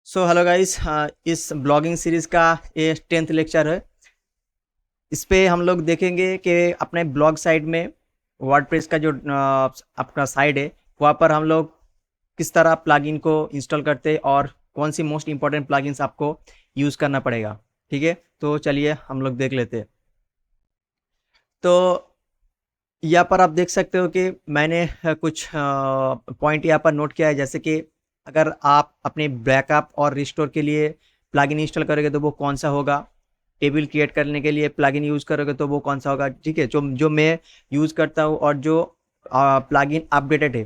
So hello guys, इस blogging series का ये 10th लेक्चर है। इस पे हम लोग देखेंगे कि अपने ब्लॉग साइट में वर्डप्रेस का जो अपना साइट है वहाँ पर हम लोग किस तरह प्लगइन को इंस्टॉल करते हैं और कौन सी मोस्ट इम्पोर्टेंट प्लगइन्स आपको यूज़ करना पड़ेगा। ठीक है, तो चलिए हम लोग देख लेते हैं। तो यहाँ पर आप देख सकते हो कि मैंने कुछ पॉइंट यहाँ पर नोट किया है, जैसे कि अगर आप अपने बैकअप और रिस्टोर के लिए प्लगइन इंस्टॉल करोगे तो वो कौन सा होगा, टेबल क्रिएट करने के लिए प्लगइन यूज़ करोगे तो वो कौन सा होगा। ठीक है, जो जो मैं यूज़ करता हूँ और जो प्लगइन अपडेटेड है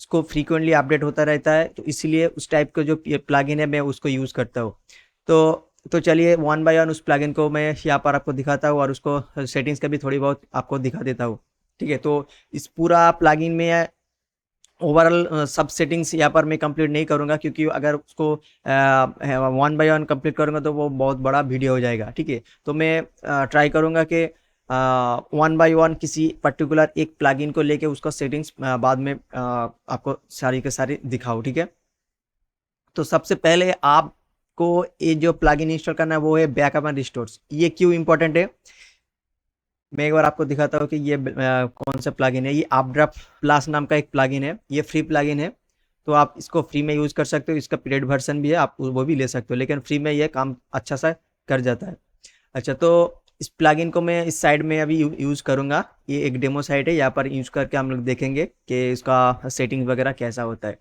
उसको फ्रीक्वेंटली अपडेट होता रहता है, तो इसीलिए उस टाइप का जो प्लगइन है मैं उसको यूज़ करता हूँ। तो चलिए वन बाय वन उस प्लगइन को मैं यहाँ पर आपको दिखाता हूँ और उसको सेटिंग्स का भी थोड़ी बहुत आपको दिखा देता हूँ। ठीक है, तो इस पूरा प्लगइन में ओवरऑल सब सेटिंग्स यहाँ पर मैं कंप्लीट नहीं करूँगा, क्योंकि अगर उसको वन बाय वन कंप्लीट करूँगा तो वो बहुत बड़ा वीडियो हो जाएगा। ठीक है, तो मैं ट्राई करूँगा कि वन बाय वन किसी पर्टिकुलर एक प्लगइन को लेके उसका सेटिंग्स बाद में आपको सारी के सारी दिखाऊँ। ठीक है, तो सबसे पहले आपको ये जो प्लगइन इंस्टॉल करना है वो है बैकअप एंड रिस्टोर्स। ये क्यों इंपॉर्टेंट है, मैं एक बार आपको दिखाता हूँ कि ये कौन सा प्लगइन है। ये अपड्राफ्ट प्लस नाम का एक प्लगइन है, ये फ्री प्लगइन है, तो आप इसको फ्री में यूज़ कर सकते हो। इसका पेड वर्जन भी है, आप वो भी ले सकते हो, लेकिन फ्री में ये काम अच्छा सा कर जाता है। अच्छा, तो इस प्लगइन को मैं इस साइड में अभी यूज़ करूँगा। ये एक डेमो साइट है, यहाँ पर यूज़ करके हम लोग देखेंगे कि इसका सेटिंग वगैरह कैसा होता है।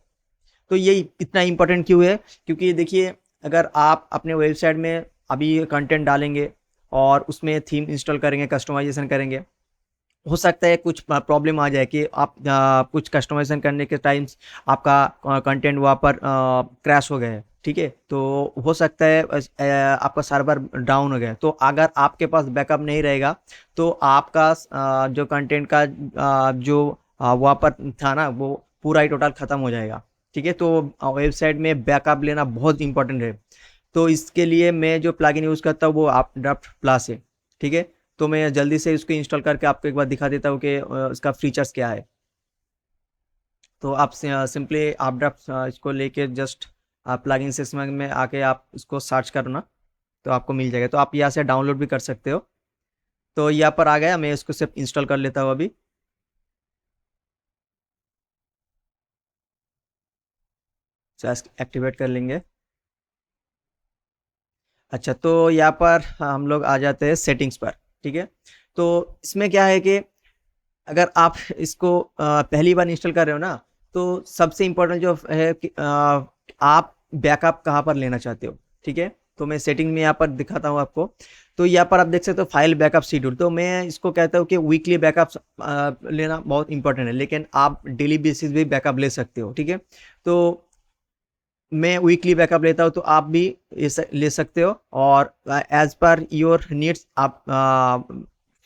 तो ये इतना इम्पोर्टेंट क्यों है, क्योंकि देखिए अगर आप अपने वेबसाइट में अभी कंटेंट डालेंगे और उसमें थीम इंस्टॉल करेंगे, कस्टमाइजेशन करेंगे, हो सकता है कुछ प्रॉब्लम आ जाए कि आप कुछ कस्टमाइजेशन करने के टाइम्स आपका कंटेंट वहाँ पर क्रैश हो गया है। ठीक है, तो हो सकता है आपका सर्वर डाउन हो गया है। तो अगर आपके पास बैकअप नहीं रहेगा तो आपका जो कंटेंट का जो वहाँ पर था ना, वो पूरा ही टोटल ख़त्म हो जाएगा। ठीक है, तो वेबसाइट में बैकअप लेना बहुत इंपॉर्टेंट है। तो इसके लिए मैं जो प्लगइन यूज़ करता हूँ वो अपड्राफ्ट प्लस है। ठीक है, तो मैं जल्दी से इसको इंस्टॉल करके आपको एक बार दिखा देता हूँ कि इसका फीचर्स क्या है। तो आप सिंपली अपड्राफ्ट इसको लेके जस्ट प्लगइन सेक्शन में आके आप इसको सर्च करना, तो आपको मिल जाएगा। तो आप यहाँ से डाउनलोड भी कर सकते हो। तो यहाँ पर आ गया, मैं इसको सिर्फ इंस्टॉल कर लेता हूँ अभी। एक्टिवेट कर लेंगे। अच्छा, तो यहाँ पर हम लोग आ जाते हैं सेटिंग्स पर। ठीक है, तो इसमें क्या है कि अगर आप इसको पहली बार इंस्टॉल कर रहे हो ना, तो सबसे इम्पोर्टेंट जो है कि आप बैकअप कहाँ पर लेना चाहते हो। ठीक है, तो मैं सेटिंग में यहाँ पर दिखाता हूँ आपको। तो यहाँ पर आप देख सकते हो फाइल बैकअप शेड्यूल। तो मैं इसको कहता हूँ कि वीकली बैकअप लेना बहुत इंपॉर्टेंट है, लेकिन आप डेली बेसिस भी बैकअप ले सकते हो। ठीक है, तो मैं वीकली बैकअप लेता हूँ, तो आप भी ले सकते हो, और एज पर योर नीड्स आप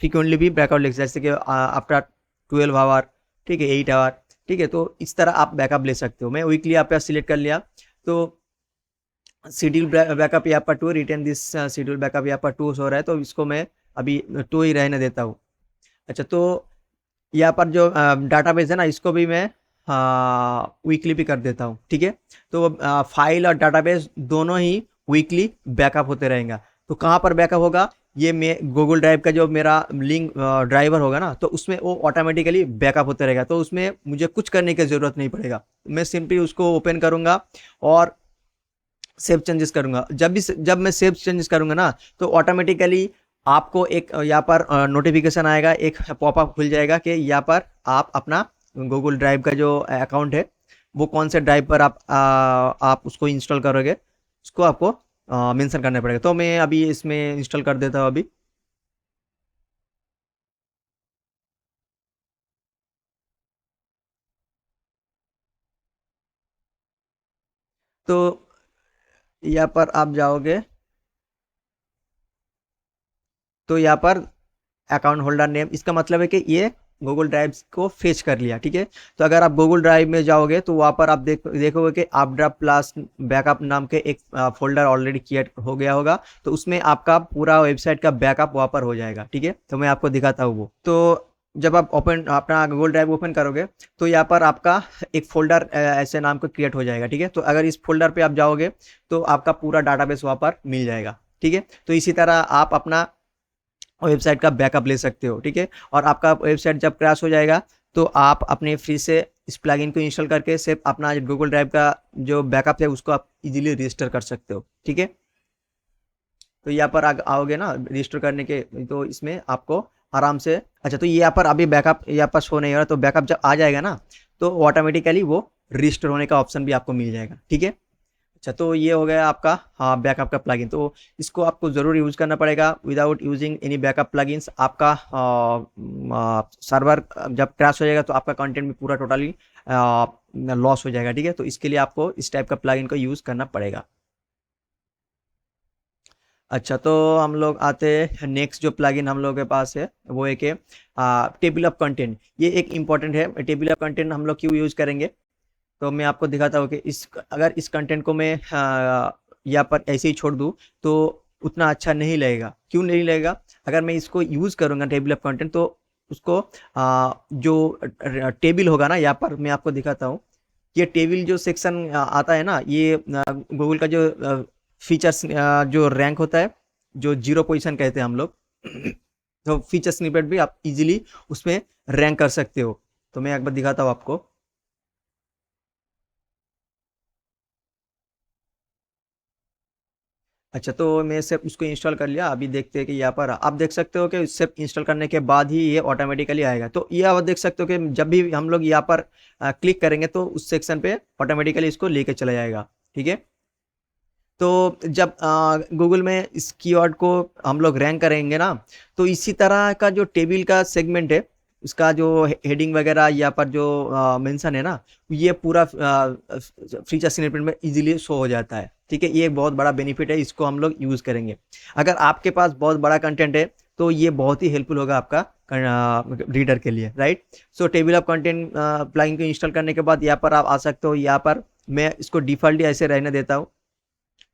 फ्रिक्वेंटली भी बैकअप ले सकते हो, जैसे कि आफ्टर 12 आवर, ठीक है, 8 आवर। ठीक है, तो इस तरह आप बैकअप ले सकते हो। मैं वीकली आप सिलेक्ट कर लिया। तो शेड्यूल बैकअप यहाँ पर 2, रिटर्न दिस शेड्यूल बैकअप यहाँ पर 2 हो रहा है, तो इसको मैं अभी 2 ही रहने देता हूँ। अच्छा, तो यहाँ पर जो डाटाबेस है ना, इसको भी मैं वीकली भी कर देता हूँ। ठीक है, तो फाइल और डाटाबेस दोनों ही वीकली बैकअप होते रहेंगे। तो कहाँ पर बैकअप होगा, ये मैं गूगल ड्राइव का जो मेरा लिंक ड्राइवर होगा ना, तो उसमें वो ऑटोमेटिकली बैकअप होते रहेगा, तो उसमें मुझे कुछ करने की ज़रूरत नहीं पड़ेगा। मैं सिंपली उसको ओपन करूँगा और सेव चेंजेस करूंगा। जब मैं सेव चेंजेस करूंगा ना, तो ऑटोमेटिकली आपको एक यहाँ पर नोटिफिकेशन आएगा, एक पॉपअप खुल जाएगा कि यहाँ पर आप अपना गूगल ड्राइव का जो अकाउंट है वो कौन से ड्राइव पर आप उसको इंस्टॉल करोगे, उसको आपको मेंशन करना पड़ेगा। तो मैं अभी इसमें इंस्टॉल कर देता हूँ अभी। तो यहाँ पर आप जाओगे, तो यहाँ पर अकाउंट होल्डर नेम, इसका मतलब है कि ये गूगल ड्राइव को फेच कर लिया। ठीक है, तो अगर आप गूगल ड्राइव में जाओगे तो वहाँ पर आप देखोगे कि अपड्राफ्ट प्लस बैकअप नाम के एक फोल्डर ऑलरेडी क्रिएट हो गया होगा, तो उसमें आपका पूरा वेबसाइट का बैकअप वहाँ पर हो जाएगा। ठीक है, तो मैं आपको दिखाता हूँ वो। तो जब आप ओपन अपना गूगल ड्राइव ओपन करोगे तो यहाँ पर आपका एक फोल्डर ऐसे नाम का क्रिएट हो जाएगा, ठीक है। तो अगर इस फोल्डर पे आप जाओगे तो आपका पूरा डाटाबेस वहाँ पर मिल जाएगा, ठीक है। तो इसी तरह आप अपना वेबसाइट का बैकअप ले सकते हो, ठीक है। और आपका वेबसाइट जब क्रैश हो जाएगा तो आप अपने फ्री से इस प्लगइन को इंस्टॉल करके सिर्फ अपना गूगल ड्राइव का जो बैकअप है उसको आप इजीली रजिस्टर कर सकते हो, ठीक है। तो यहाँ पर आओगे ना रजिस्टर करने के, तो इसमें आपको आराम से, अच्छा तो यहाँ पर अभी बैकअप यहाँ पर शो नहीं हो रहा, तो बैकअप जब आ जाएगा ना तो ऑटोमेटिकली वो रजिस्टर होने का ऑप्शन भी आपको मिल जाएगा, ठीक है। अच्छा तो ये हो गया आपका हाँ बैकअप का प्लगइन। तो इसको आपको ज़रूर यूज़ करना पड़ेगा। Without using any backup plugins आपका सर्वर जब क्रैश हो जाएगा तो आपका कंटेंट भी पूरा टोटली लॉस हो जाएगा, ठीक है। तो इसके लिए आपको इस टाइप का प्लगइन को यूज़ करना पड़ेगा। अच्छा तो हम लोग आते हैं नेक्स्ट जो प्लगइन हम लोग के पास है वो एक है टेबल ऑफ कंटेंट। ये एक इम्पॉर्टेंट है। टेबल ऑफ कंटेंट हम लोग क्यों यूज़ करेंगे, तो मैं आपको दिखाता हूँ कि इस अगर इस कंटेंट को मैं यहाँ पर ऐसे ही छोड़ दूँ तो उतना अच्छा नहीं लगेगा। क्यों नहीं लगेगा, अगर मैं इसको यूज़ करूँगा टेबल ऑफ कंटेंट तो उसको जो टेबल होगा ना, यहाँ पर मैं आपको दिखाता हूँ। ये टेबल जो सेक्शन आता है ना, ये गूगल का जो फीचर्स जो रैंक होता है, जो जीरो पोजीशन कहते हैं हम लोग तो फीचर स्निपेट भी आप इजीली उसमें रैंक कर सकते हो। तो मैं एक बार दिखाता हूँ आपको। अच्छा तो मैं सिर्फ उसको इंस्टॉल कर लिया। अभी देखते हैं कि यहाँ पर आप देख सकते हो कि सिर्फ इंस्टॉल करने के बाद ही ये ऑटोमेटिकली आएगा। तो ये आप देख सकते हो कि जब भी हम लोग यहाँ पर क्लिक करेंगे तो उस सेक्शन पे ऑटोमेटिकली इसको लेके चला जाएगा, ठीक है। तो जब गूगल में इस कीवर्ड को हम लोग रैंक करेंगे ना, तो इसी तरह का जो टेबल का सेगमेंट है उसका जो हेडिंग वगैरह यहाँ पर जो मेंशन है ना, ये पूरा फीचर स्निपेट में इजीली शो हो जाता है, ठीक है। ये एक बहुत बड़ा बेनिफिट है, इसको हम लोग यूज़ करेंगे। अगर आपके पास बहुत बड़ा कंटेंट है तो ये बहुत ही हेल्पफुल होगा आपका रीडर के लिए, right. So table of content plugin को इंस्टॉल करने के बाद यहाँ पर आप आ सकते हो। यहाँ पर मैं इसको डिफ़ॉल्ट ऐसे रहने देता हूँ।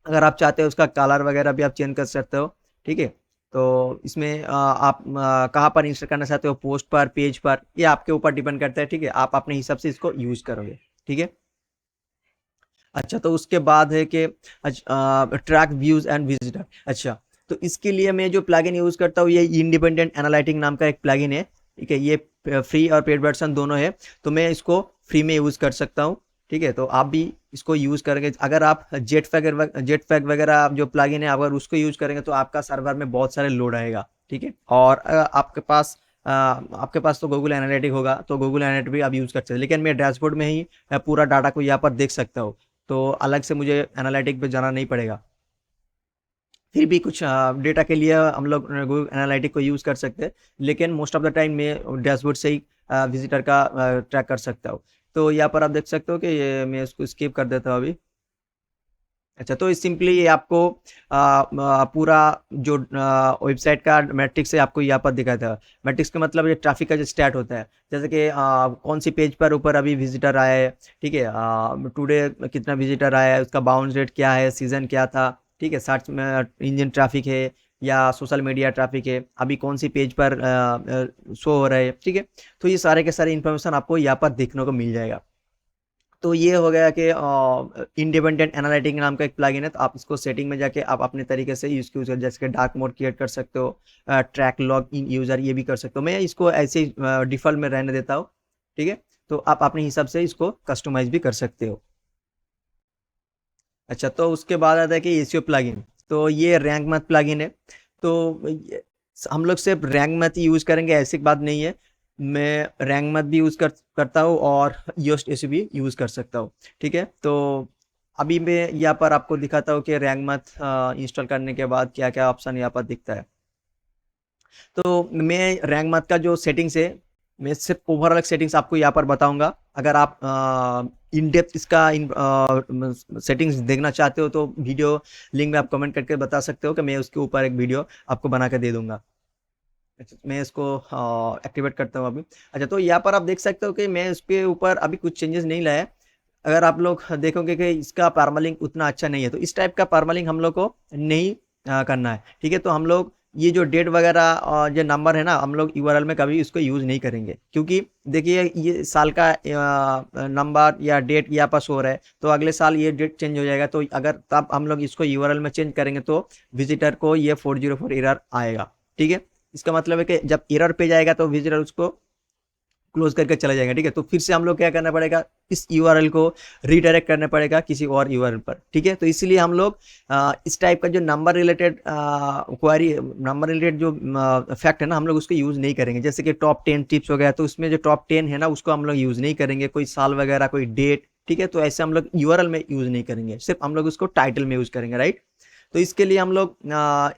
अगर आप चाहते हो उसका कलर वगैरह भी आप चेंज कर सकते हो, ठीक है। तो इसमें आप कहाँ पर इंस्टॉल करना चाहते हो, पोस्ट पर, पेज पर, ये आपके ऊपर डिपेंड करता है, ठीक है। आप अपने हिसाब से इसको यूज करोगे, ठीक है। अच्छा तो उसके बाद है कि ट्रैक व्यूज एंड विजिटर। अच्छा तो इसके लिए मैं जो प्लगइन यूज करता हूँ ये इंडिपेंडेंट एनालिटिक नाम का एक प्लगइन है, ठीक है। ये फ्री और पेड वर्जन दोनों है। तो मैं इसको फ्री में यूज कर सकता हूँ, ठीक है। तो आप भी इसको यूज करेंगे। अगर आप जेट पैक वगैरह जो प्लगइन है अगर उसको यूज करेंगे तो आपका सर्वर में बहुत सारे लोड आएगा, ठीक है। और आपके पास तो गूगल एनालिटिक होगा तो गूगल एनालिटिक भी आप यूज कर सकते हैं, लेकिन मैं डैशबोर्ड में ही पूरा डाटा को यहाँ पर देख सकता हूँ। तो अलग से मुझे एनालिटिक पे जाना नहीं पड़ेगा। फिर भी कुछ डेटा के लिए हम लोग गूगल एनालिटिक को यूज़ कर सकते हैं, लेकिन मोस्ट ऑफ द टाइम मैं डैशबोर्ड से ही विजिटर का ट्रैक कर सकता हूँ। तो यहाँ पर आप देख सकते हो कि ये मैं इसको स्किप कर देता हूँ अभी। अच्छा तो सिंपली ये आपको पूरा जो वेबसाइट का मैट्रिक्स है आपको यहाँ पर दिखाता है। मैट्रिक्स का मतलब ये ट्रैफिक का जो स्टैट होता है, जैसे कि कौन सी पेज पर ऊपर अभी विजिटर आया है, ठीक है। टुडे कितना विजिटर आया है, उसका बाउंस रेट क्या है, सीजन क्या था, ठीक है। सर्च में इंजन ट्रैफिक है या सोशल मीडिया ट्रैफिक है, अभी कौन सी पेज पर शो हो रहा है, ठीक है। तो ये सारे के सारे इन्फॉर्मेशन आपको यहाँ पर देखने को मिल जाएगा। तो ये हो गया कि इंडिपेंडेंट एनालिटिक नाम का एक प्लगइन है। तो आप इसको सेटिंग में जाके आप अपने तरीके से यूज कर, जैसे कि डार्क मोड क्रिएट कर सकते हो, ट्रैक लॉग इन यूजर ये भी कर सकते हो। मैं इसको ऐसे ही डिफॉल्ट में रहने देता हूँ, ठीक है। तो आप अपने हिसाब से इसको कस्टमाइज भी कर सकते हो। अच्छा तो उसके बाद आता है कि एसीओ प्लगइन। तो ये रैंक मैथ प्लगइन है। तो हम लोग सिर्फ रैंक मैथ यूज करेंगे ऐसी बात नहीं है। मैं रैंक मैथ भी यूज करता हूँ और योस्ट एसी भी यूज कर सकता हूँ, ठीक है। तो अभी मैं यहाँ पर आपको दिखाता हूँ कि रैंक मैथ इंस्टॉल करने के बाद क्या क्या ऑप्शन यहाँ पर दिखता है। तो मैं रैंक मैथ का जो सेटिंग्स है, मैं सिर्फ ओवरऑल सेटिंग्स आपको यहाँ पर बताऊंगा। अगर आप इन डेप्थ इसका सेटिंग्स देखना चाहते हो तो वीडियो लिंक में आप कमेंट करके बता सकते हो कि मैं उसके ऊपर एक वीडियो आपको बना के दे दूंगा। अच्छा मैं इसको एक्टिवेट करता हूँ अभी। अच्छा तो यहाँ पर आप देख सकते हो कि मैं इसके ऊपर अभी कुछ चेंजेस नहीं लाया। अगर आप लोग देखोगे कि इसका परमालिंक उतना अच्छा नहीं है तो इस टाइप का परमालिंक हम लोग को नहीं करना है, ठीक है। तो हम लोग ये जो डेट वगैरह और जो नंबर है ना, हम लोग यूआरएल में कभी इसको यूज़ नहीं करेंगे, क्योंकि देखिए ये साल का नंबर या डेट यहाँ पर शो रहा है, तो अगले साल ये डेट चेंज हो जाएगा, तो अगर तब हम लोग इसको यूआरएल में चेंज करेंगे तो विजिटर को ये 404 एरर आएगा। ठीक है, इसका मतलब है कि जब एरर पे जाएगा तो विजिटर उसको क्लोज करके चला जाएगा। ठीक है, तो फिर से हम लोग क्या करना पड़ेगा, इस यूआरएल को रीडायरेक्ट करना पड़ेगा किसी और यूआरएल पर। ठीक है, तो इसलिए हम लोग इस टाइप का जो नंबर रिलेटेड क्वारी, नंबर रिलेटेड जो फैक्ट है ना, हम लोग उसको यूज़ नहीं करेंगे। जैसे कि टॉप 10 टिप्स हो गया, तो उसमें जो टॉप 10 है ना, उसको हम लोग यूज़ नहीं करेंगे, कोई साल वगैरह, कोई डेट। ठीक है, तो ऐसे हम लोग यूआरएल में यूज़ नहीं करेंगे, सिर्फ हम लोग उसको टाइटल में यूज़ करेंगे, राइट। तो इसके लिए हम लोग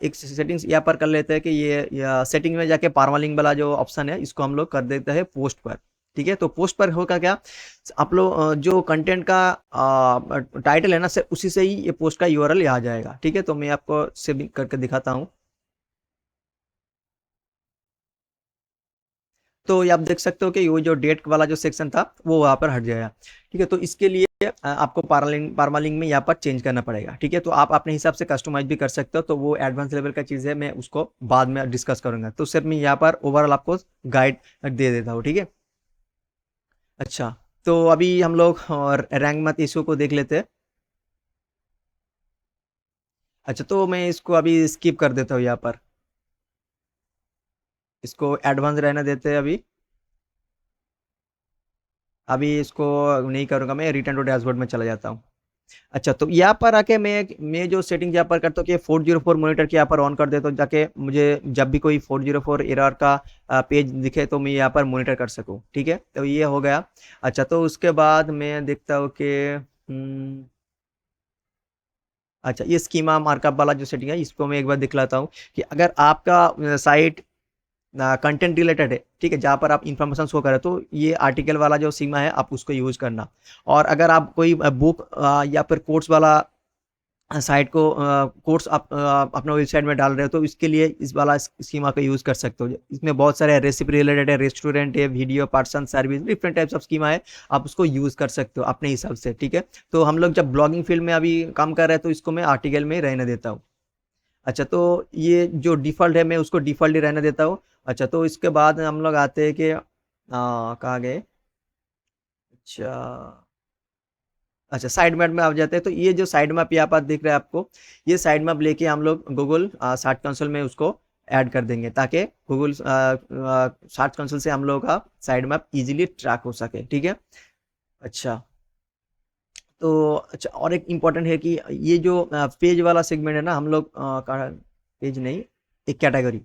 एक सेटिंग्स यहाँ पर कर लेते हैं कि ये सेटिंग में जाके पारमालिंक वाला जो ऑप्शन है, इसको हम लोग कर देते हैं पोस्ट पर। ठीक है, तो पोस्ट पर होगा क्या, आप लोग जो कंटेंट का टाइटल है ना, सिर्फ उसी से ही ये पोस्ट का यूआरएल आ जाएगा। ठीक है, तो मैं आपको सेव करके दिखाता हूँ। तो ये आप देख सकते हो कि वो जो डेट वाला जो सेक्शन था वो वहाँ पर हट जाएगा। ठीक है, तो इसके लिए आपको पारमालिंक में यहाँ पर चेंज करना पड़ेगा। ठीक है, तो आप अपने हिसाब से कस्टमाइज भी कर सकते हो, तो वो एडवांस लेवल का चीज़ है, मैं उसको बाद में डिस्कस करूंगा। तो सिर्फ मैं यहाँ पर ओवरऑल आपको गाइड दे देता हूँ। ठीक है, अच्छा, तो अभी हम लोग और रैंक मत इशू को देख लेते हैं। अच्छा, तो मैं इसको अभी स्किप कर देता हूँ यहाँ पर, इसको एडवांस रहने देते हैं अभी। अभी इसको नहीं करूँगा, मैं रिटर्न टू डैशबोर्ड में चला जाता हूँ। अच्छा, तो यहाँ पर आके मैं जो सेटिंग यहाँ पर करता हूँ कि 404 मॉनिटर के यहाँ पर ऑन कर देता हूँ, ताकि मुझे जब भी कोई 404 एरर का पेज दिखे तो मैं यहाँ पर मॉनिटर कर सकूँ। ठीक है, तो ये हो गया। अच्छा, तो उसके बाद मैं देखता हूँ कि अच्छा, ये स्कीमा मार्कअप वाला जो सेटिंग है, इसको मैं एक बार दिखलाता हूँ कि अगर आपका साइट कंटेंट रिलेटेड है, ठीक है, जहाँ पर आप इंफॉर्मेशन शो करें, तो ये आर्टिकल वाला जो सीमा है आप उसको यूज करना। और अगर आप कोई बुक या फिर कोर्स वाला साइट को कोर्स आप अपना वेबसाइट में डाल रहे हो, तो इसके लिए इस वाला स्कीमा का यूज़ कर सकते हो। इसमें बहुत सारे रेसिपी रिलेटेड है, रेस्टोरेंट है, video person service, different types of schema है, आप उसको यूज़ कर सकते हो अपने हिसाब से। ठीक है, तो हम लोग जब ब्लॉगिंग फील्ड में अभी काम कर रहे हैं, तो इसको मैं आर्टिकल में रहने देता हूँ। अच्छा, तो ये जो डिफ़ॉल्ट है, मैं उसको डिफ़ॉल्ट ही रहने देता हूँ। अच्छा, तो इसके बाद हम लोग आते हैं कि कहाँ गए? अच्छा, अच्छा, साइड मैप में आ जाते हैं। तो ये जो साइड मैप यहाँ पर दिख रहा है आपको, ये साइड मैप लेके हम लोग गूगल सर्च कंसोल में उसको ऐड कर देंगे, ताकि गूगल सर्च कंसोल से हम लोग का साइड मैप इजीली ट्रैक हो सके। ठीक है, अच्छा, तो अच्छा, और एक इम्पॉर्टेंट है कि ये जो पेज वाला सेगमेंट है ना, हम लोग पेज नहीं, एक कैटेगरी,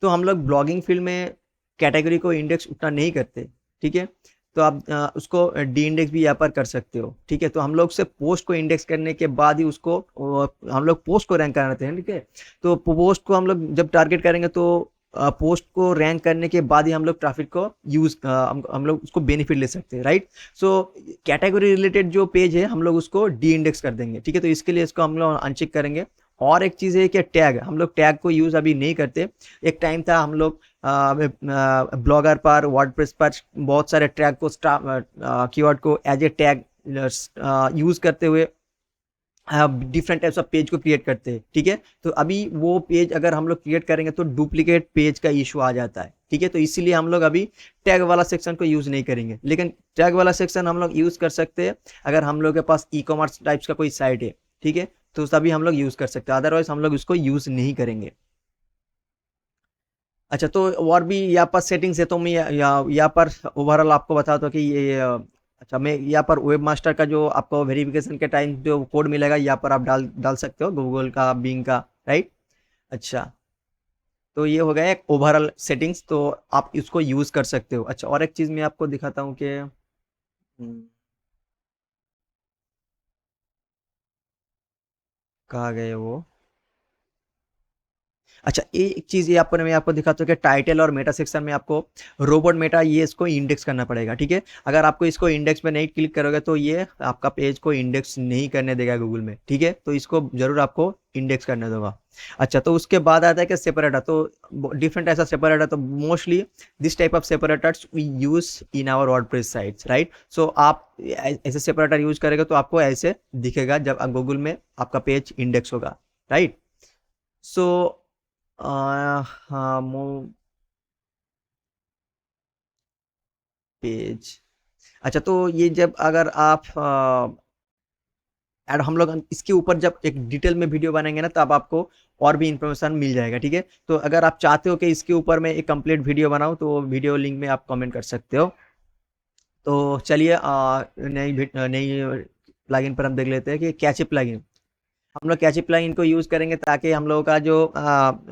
तो हम लोग ब्लॉगिंग फील्ड में कैटेगरी को इंडेक्स उतना नहीं करते। ठीक है, तो आप उसको डी इंडेक्स भी यहाँ पर कर सकते हो। ठीक है, तो हम लोग से पोस्ट को इंडेक्स करने के बाद ही उसको हम लोग पोस्ट को रैंक कराते हैं। ठीक है, तो पोस्ट को हम लोग जब टारगेट करेंगे, तो पोस्ट को रैंक करने के बाद ही हम लोग ट्रैफिक को यूज हम लोग उसको बेनिफिट ले सकते हैं, राइट। सो कैटेगरी रिलेटेड जो पेज है, हम लोग उसको डी इंडेक्स कर देंगे। ठीक है, तो इसके लिए इसको हम लोग अनचेक करेंगे। और एक चीज़ है कि टैग, हम लोग टैग को यूज़ अभी नहीं करते। एक टाइम था हम लोग ब्लॉगर पर, वर्डप्रेस पर बहुत सारे टैग को कीवर्ड को एज ए टैग यूज़ करते हुए डिफरेंट टाइप्स ऑफ पेज को क्रिएट करते हैं। ठीक है, तो अभी वो पेज अगर हम लोग क्रिएट करेंगे तो डुप्लीकेट पेज का इशू आ जाता है। ठीक है, तो इसीलिए हम लोग अभी टैग वाला सेक्शन को यूज़ नहीं करेंगे, लेकिन टैग वाला सेक्शन हम लोग यूज़ कर सकते हैं अगर हम लोग के पास ई कॉमर्स टाइप्स का कोई साइट है। ठीक है, तो तभी हम लोग यूज़ कर सकते हैं, अदरवाइज हम लोग इसको यूज़ नहीं करेंगे। अच्छा, तो और भी यहाँ पर सेटिंग्स है, तो मैं यहाँ पर ओवरऑल आपको बताता हूँ कि ये अच्छा, मैं यहाँ पर वेब मास्टर का जो आपको वेरिफिकेशन के टाइम जो कोड मिलेगा, यहाँ पर आप डाल डाल सकते हो, गूगल का, बिंग का, राइट। अच्छा, तो ये हो गया एक ओवरऑल सेटिंग्स, तो आप इसको यूज़ कर सकते हो। अच्छा, और एक चीज़ मैं आपको दिखाता हूँ कि कहाँ गए वो। अच्छा, एक चीज़ ये आपको मैं आपको दिखाता हूँ कि टाइटल और मेटा सेक्शन में आपको रोबोट मेटा, ये इसको इंडेक्स करना पड़ेगा। ठीक है, अगर आपको इसको इंडेक्स में नहीं क्लिक करोगे, तो ये आपका पेज को इंडेक्स नहीं करने देगा गूगल में। ठीक है, तो इसको जरूर आपको इंडेक्स करने देगा। अच्छा, तो उसके बाद आता है कि सेपरेटर, तो डिफरेंट ऐसा सेपरेटर, तो mostly this type of separators we use in our WordPress sites, right. So आप ऐसे सेपरेटर यूज करेंगे तो आपको ऐसे दिखेगा जब गूगल में आपका पेज इंडेक्स होगा, राइट। सो हाँ, मूव पेज। अच्छा, तो ये जब अगर आप एड हम लोग इसके ऊपर जब एक डिटेल में वीडियो बनाएंगे ना, तब आपको और भी इंफॉर्मेशन मिल जाएगा, ठीक है। तो अगर आप चाहते हो कि इसके ऊपर मैं एक कंप्लीट वीडियो बनाऊं, तो वीडियो लिंक में आप कमेंट कर सकते हो। तो चलिए नई प्लगइन पर हम देख लेते हैं कि कैचे प्लगइन। हम लोग कैचे प्लगइन को यूज़ करेंगे ताकि हम लोगों का जो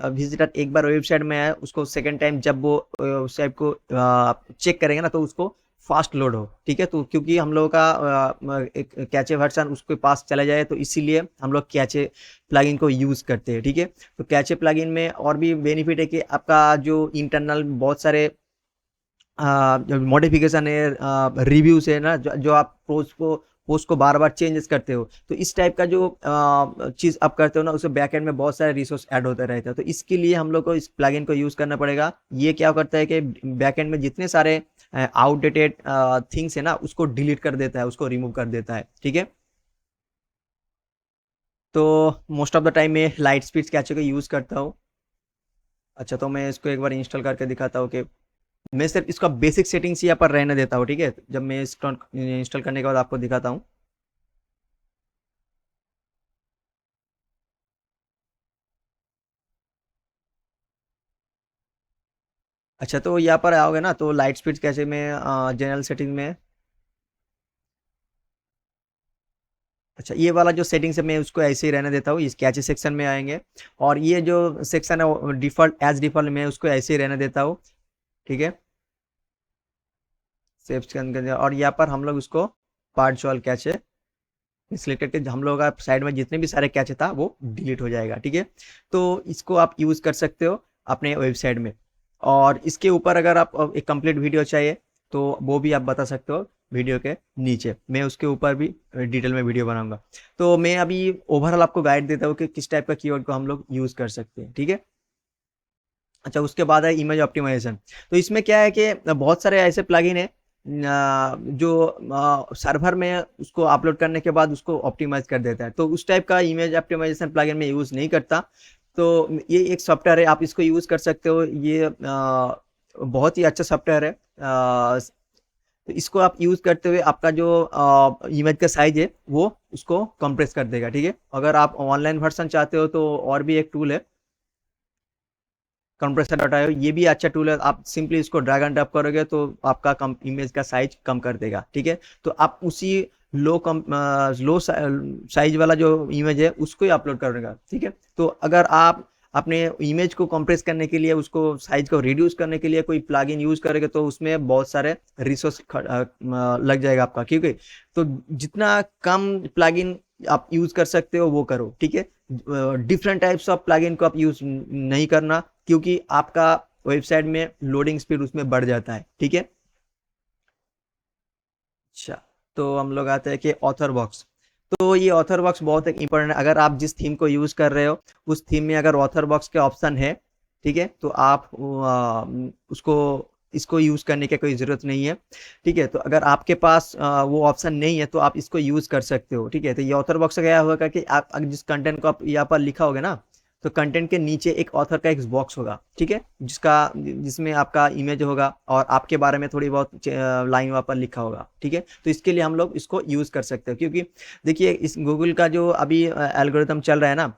विजिटर एक बार वेबसाइट में आए, उसको सेकंड टाइम जब वो वेबसाइट को चेक करेंगे ना, तो उसको फास्ट लोड हो, ठीक है। तो क्योंकि हम लोगों का एक कैचे वर्जन उसके पास चला जाए, तो इसीलिए हम लोग कैचे प्लगइन को यूज़ करते हैं, ठीक है। तो कैचे प्लगइन में और भी बेनिफिट है कि आपका जो इंटरनल बहुत सारे जो मॉडिफिकेशन है, रिव्यूज है ना, जो आप पोस्ट को बार बार चेंजेस करते हो, तो इस टाइप का जो चीज़ आप करते हो ना, उसमें बैकएंड में बहुत सारे रिसोर्स ऐड होते रहते हैं। तो इसके लिए हम लोग को इस प्लगइन को यूज़ करना पड़ेगा। ये क्या करता है कि बैकएंड में जितने सारे आउटडेटेड थिंग्स है ना, उसको डिलीट कर देता है, उसको रिमूव कर देता है, ठीक है। तो मोस्ट ऑफ द टाइम मैं लाइट स्पीड कैचे को यूज़ करता हूँ। अच्छा, तो मैं इसको एक बार इंस्टॉल करके दिखाता हूँ कि मैं सिर्फ इसका बेसिक सेटिंग्स यहाँ पर रहने देता हूँ, ठीक है। जब मैं इंस्टॉल करने के बाद आपको दिखाता हूँ। अच्छा, तो यहाँ पर आओगे ना, तो लाइट स्पीड कैसे में जनरल सेटिंग में। अच्छा, ये वाला जो सेटिंग्स है मैं उसको ऐसे ही रहने देता हूँ, इस कैचे सेक्शन में आएंगे। और ये जो सेक्शन है डिफॉल्ट एज डिफॉल्ट मैं उसको ऐसे ही रहने देता हूँ, ठीक है। सेव स्कैन कर दिया, और यहाँ पर हम लोग उसको पार्ट वाल कैचे सिलेक्ट करके हम लोग का साइड में जितने भी सारे कैचे था वो डिलीट हो जाएगा, ठीक है। तो इसको आप यूज़ कर सकते हो अपने वेबसाइट में। और इसके ऊपर अगर आप एक कंप्लीट वीडियो चाहिए, तो वो भी आप बता सकते हो वीडियो के नीचे, मैं उसके ऊपर भी डिटेल में वीडियो बनाऊंगा। तो मैं अभी ओवरऑल आपको गाइड देता हूँ कि किस टाइप का कीवर्ड को हम लोग यूज़ कर सकते हैं, ठीक है। अच्छा, उसके बाद है इमेज ऑप्टिमाइजेशन। तो इसमें क्या है कि बहुत सारे ऐसे प्लगइन है जो सर्वर में उसको अपलोड करने के बाद उसको ऑप्टिमाइज कर देता है। तो उस टाइप का इमेज ऑप्टिमाइजेशन प्लगइन में यूज़ नहीं करता। तो ये एक सॉफ्टवेयर है, आप इसको यूज़ कर सकते हो। ये बहुत ही अच्छा सॉफ्टवेयर है। तो इसको आप यूज़ करते हुए आपका जो इमेज का साइज है वो उसको कंप्रेस कर देगा, ठीक है। अगर आप ऑनलाइन वर्जन चाहते हो, तो और भी एक टूल है कंप्रेसर डॉट आईओ, ये भी अच्छा टूल है। आप सिंपली इसको ड्रैग एंड ड्रॉप करोगे तो आपका कम इमेज का साइज कम कर देगा, ठीक है। तो आप उसी लो साइज वाला जो इमेज है उसको ही अपलोड करेगा, ठीक है। तो अगर आप अपने इमेज को कंप्रेस करने के लिए, उसको साइज को रिड्यूस करने के लिए कोई प्लगइन यूज करेंगे, तो उसमें बहुत सारे रिसोर्स लग जाएगा आपका, क्योंकि तो जितना कम प्लगइन आप यूज कर सकते हो वो करो, ठीक है। डिफरेंट टाइप्स ऑफ प्लगइन को आप यूज नहीं करना, क्योंकि आपका वेबसाइट में लोडिंग स्पीड उसमें बढ़ जाता है, ठीक है। अच्छा, तो हम लोग आते हैं कि ऑथर बॉक्स। तो ये ऑथर बॉक्स बहुत एक इंपॉर्टेंट है। अगर आप जिस थीम को यूज कर रहे हो, उस थीम में अगर ऑथर बॉक्स के ऑप्शन है, ठीक है, तो आप उसको इसको यूज करने की कोई जरूरत नहीं है, ठीक है। तो अगर आपके पास वो ऑप्शन नहीं है, तो आप इसको यूज कर सकते हो, ठीक है। तो ये ऑथर बॉक्स का क्या होगा कि आप अगर जिस कंटेंट को आप यहाँ पर लिखा होगा ना, तो कंटेंट के नीचे एक ऑथर का एक बॉक्स होगा, ठीक है, जिसमें आपका इमेज होगा और आपके बारे में थोड़ी बहुत लाइन वहाँ पर लिखा होगा, ठीक है। तो इसके लिए हम लोग इसको यूज कर सकते हैं, क्योंकि देखिए इस गूगल का जो अभी एल्गोरिथम चल रहा है ना,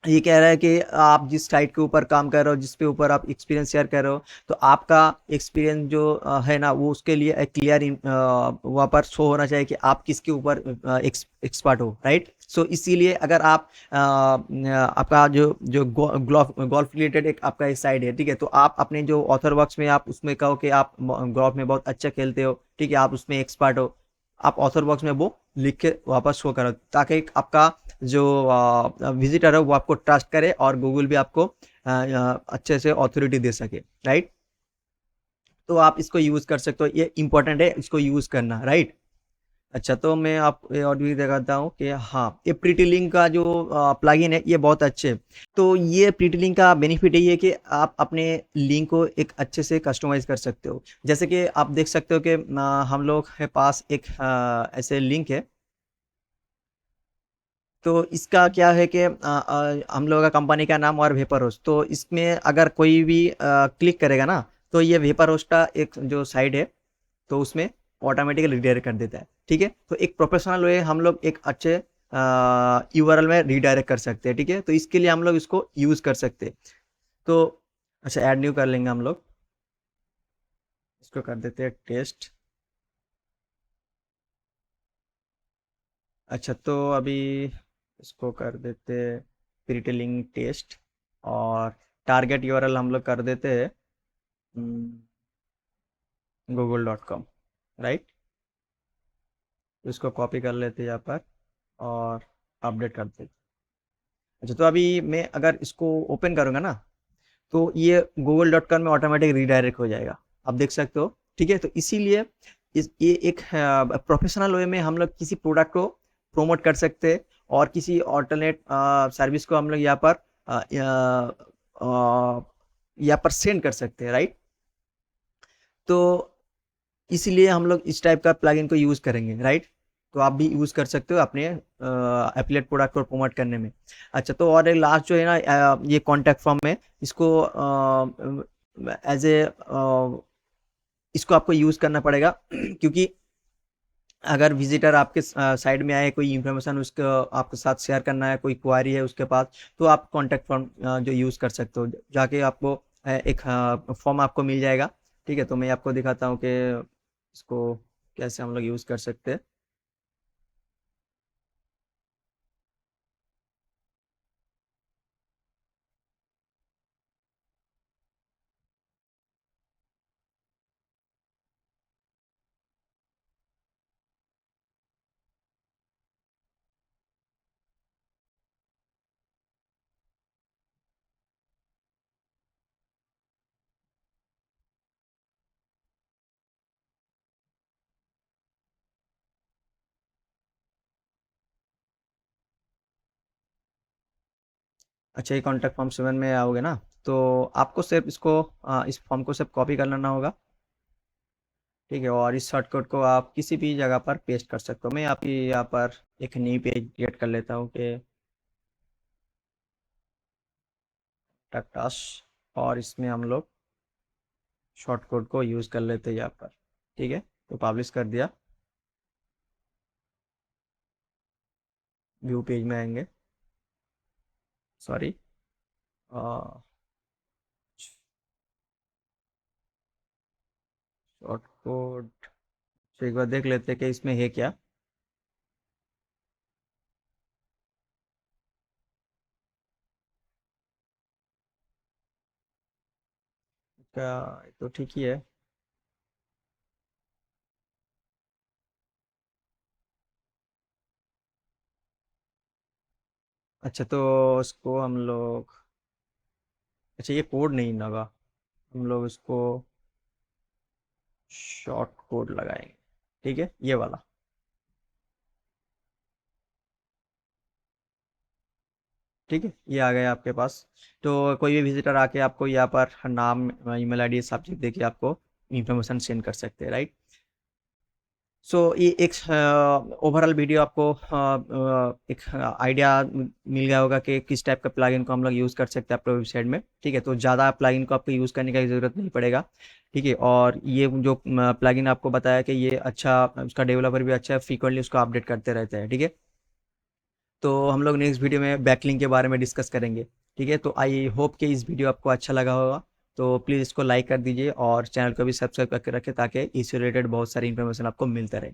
ये कह रहा है कि आप जिस साइट के ऊपर काम कर रहे हो, जिसके ऊपर आप एक्सपीरियंस शेयर कर रहे हो, तो आपका एक्सपीरियंस जो है ना, वो उसके लिए एक क्लियर वहाँ पर शो होना चाहिए कि आप किसके ऊपर एक्सपर्ट हो, राइट। सो इसीलिए अगर आप आपका जो गोल्फ गोल्फ रिलेटेड एक आपका एक साइड है, ठीक है, तो आप अपने जो ऑथर वर्क्स में आप उसमें कहो कि आप गोल्फ में बहुत अच्छा खेलते हो, ठीक है, आप उसमें एक्सपर्ट हो, आप ऑथर बॉक्स में वो लिख के वापस शो करो, ताकि आपका जो विजिटर है वो आपको ट्रस्ट करे और गूगल भी आपको अच्छे से ऑथोरिटी दे सके, राइट। तो आप इसको यूज कर सकते हो, ये इंपॉर्टेंट है इसको यूज करना, राइट। अच्छा, तो मैं आप ये और भी दिखाता हूँ कि हाँ, ये प्रीटी लिंक का जो प्लगइन है ये बहुत अच्छे है। तो ये प्रीटी लिंक का बेनिफिट यही है कि आप अपने लिंक को एक अच्छे से कस्टमाइज कर सकते हो। जैसे कि आप देख सकते हो कि हम लोग के पास एक ऐसे लिंक है, तो इसका क्या है कि हम लोगों का कंपनी का नाम और वेपर होस्ट, तो इसमें अगर कोई भी क्लिक करेगा ना, तो ये वेपर होस्ट का एक जो साइड है, तो उसमें ऑटोमेटिकली रिडायरेक्ट कर देता है। ठीक है, तो एक प्रोफेशनल वे हम लोग एक अच्छे यूआरएल में रिडायरेक्ट कर सकते हैं। ठीक है, तो इसके लिए हम लोग इसको यूज़ कर सकते हैं। तो अच्छा, ऐड न्यू कर लेंगे हम लोग, इसको कर देते हैं टेस्ट। अच्छा, तो अभी इसको कर देते प्रीटेलिंग टेस्ट, और टारगेट यूआरएल हम लोग कर देते हैं google.com, राइट। तो इसको कॉपी कर लेते हैं यहाँ पर और अपडेट कर देते। अच्छा, तो अभी मैं अगर इसको ओपन करूँगा ना, तो ये google.com में ऑटोमेटिक रीडायरेक्ट हो जाएगा, आप देख सकते हो। ठीक है, तो इसीलिए ये एक प्रोफेशनल वे में हम लोग किसी प्रोडक्ट को प्रमोट कर सकते हैं, और किसी ऑल्टरनेट सर्विस को हम लोग यहाँ पर सेंड कर सकते हैं, राइट। तो इसीलिए हम लोग इस टाइप का प्लगइन को यूज़ करेंगे, राइट। तो आप भी यूज़ कर सकते हो अपने एफिलिएट प्रोडक्ट को प्रमोट करने में। अच्छा, तो और एक लास्ट जो है ना, ये कॉन्टैक्ट फॉर्म में इसको एज ए इसको आपको यूज़ करना पड़ेगा क्योंकि अगर विजिटर आपके साइड में आए, कोई इन्फॉर्मेशन उसको आपके साथ शेयर करना है, कोई क्वारी है उसके पास, तो आप कॉन्टैक्ट फॉर्म जो यूज़ कर सकते हो, जाके आपको एक फॉर्म आपको मिल जाएगा। ठीक है, तो मैं आपको दिखाता हूँ कि इसको कैसे हम लोग यूज़ कर सकते हैं। अच्छा, ये कॉन्टैक्ट फॉर्म 7 में आओगे ना, तो आपको सिर्फ इसको इस फॉर्म को सिर्फ कॉपी कर लेना होगा। ठीक है, और इस शॉर्टकट को आप किसी भी जगह पर पेस्ट कर सकते हो। मैं आपकी यहाँ पर एक न्यू पेज क्रिएट कर लेता हूँ कि टकटास, और इसमें हम लोग शॉर्टकट को यूज़ कर लेते हैं यहाँ पर। ठीक है, तो पब्लिश कर दिया, व्यू पेज में आएंगे, सॉरी, शॉर्टकट तो एक बार देख लेते हैं कि इसमें है क्या। क्या, तो ठीक ही है। अच्छा, तो इसको हम लोग, अच्छा ये कोड नहीं लगा, हम लोग इसको शॉर्ट कोड लगाएंगे। ठीक है, ये वाला। ठीक है, ये आ गया आपके पास। तो कोई भी विजिटर आके आपको यहाँ पर नाम, ईमेल आईडी, सब्जेक्ट देके आपको इंफॉर्मेशन सेंड कर सकते हैं, राइट। सो ये एक ओवरऑल वीडियो आपको एक आइडिया मिल गया होगा कि किस टाइप का प्लगइन को हम लोग यूज़ कर सकते हैं अपने वेबसाइट में। ठीक है, तो ज़्यादा प्लगइन को आपको यूज़ करने की ज़रूरत नहीं पड़ेगा। ठीक है, और ये जो प्लगइन आपको बताया कि ये अच्छा, उसका डेवलपर भी अच्छा है, फ्रीक्वेंटली उसको अपडेट करते रहते हैं। ठीक है, तो हम लोग नेक्स्ट वीडियो में बैकलिंक के बारे में डिस्कस करेंगे। ठीक है, तो आई होप कि इस वीडियो आपको अच्छा लगा होगा। तो प्लीज़ इसको लाइक कर दीजिए और चैनल को भी सब्सक्राइब करके रखें, ताकि इससे रिलेटेड बहुत सारी इन्फॉर्मेशन आपको मिलता रहे।